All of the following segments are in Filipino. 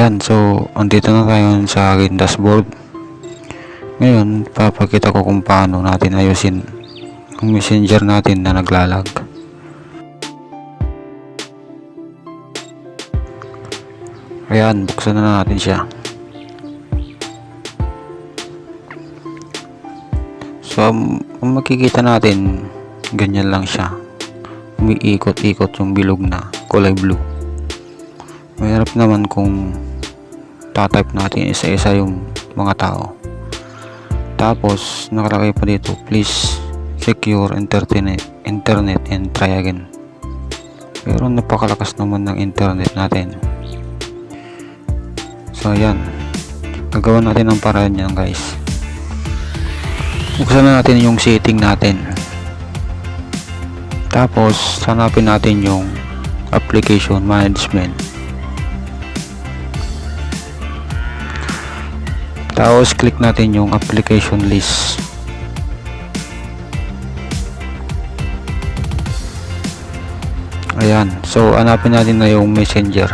Ayan, so andito na tayo sa aking dashboard. Ngayon, papakita ko kung paano natin ayusin ang messenger natin na naglalag. Ayan, buksan na natin siya. So, kung makikita natin, ganyan lang siya. Umiikot-ikot yung bilog na kulay blue. Mahirap naman kung tatype natin isa-isa yung mga tao. Tapos nakalagay pa dito, please secure internet and try again. Pero napakalakas naman ng internet natin. So ayan, gagawa natin ang paraan yan, guys. Buksan na natin yung setting natin. Tapos hanapin natin yung application management. Tapos click natin yung application list. Ayan, so hanapin natin na yung messenger.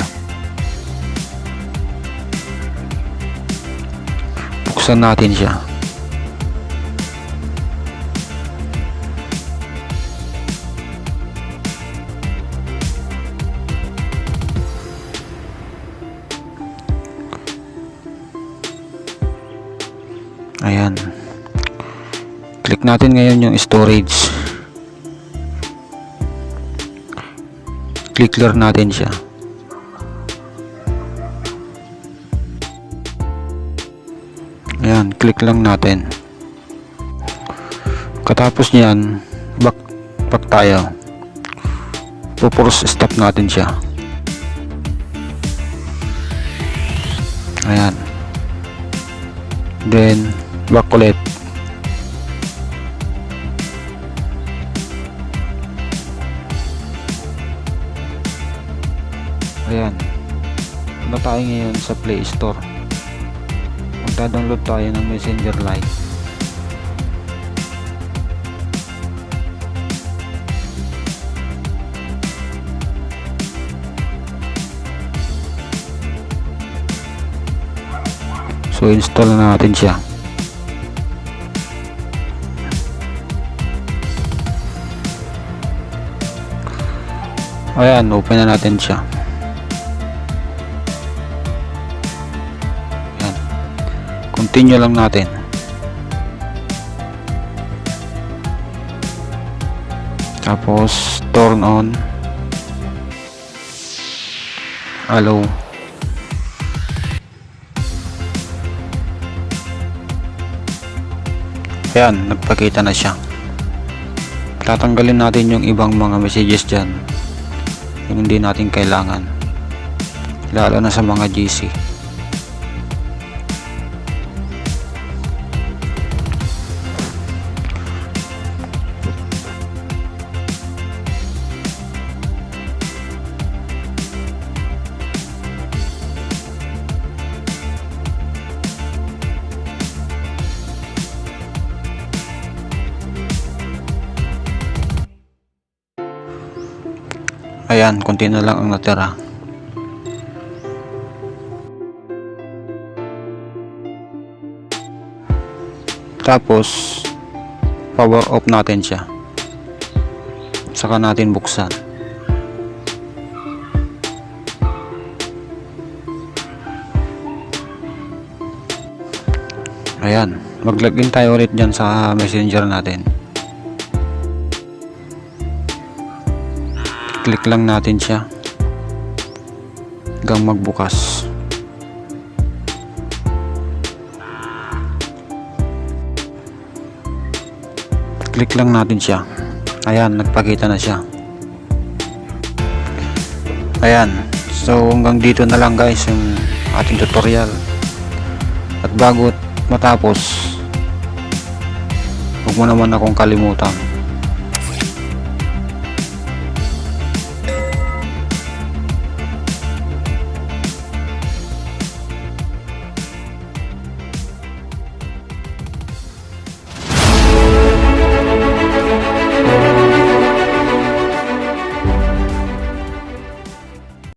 Buksan natin siya. Ayan, click natin ngayon yung storage. Click clear natin siya. Ayan, click lang natin. Katapos niyan, back tayo. Force stop natin siya. Ayan, then back ulit. Ayan, punta tayo ngayon sa Play Store. Magda-download tayo ng Messenger Lite. So install na natin siya. Ayan, open na natin siya. Ayan, continue lang natin. Tapos turn on, allow. Ayan, nagpakita na siya. Tatanggalin natin yung ibang mga messages dyan, yung hindi natin kailangan, lalo na sa mga GC. Ayan, konti na lang ang natira. Tapos power off natin siya, saka natin buksan. Ayan, mag-login tayo ulit dyan sa messenger natin. Click lang natin siya hanggang magbukas. Click lang natin siya. Ayan, nagpakita na siya. Ayan, so hanggang dito na lang, guys, yung ating tutorial. At bago matapos, huwag mo naman akong kalimutan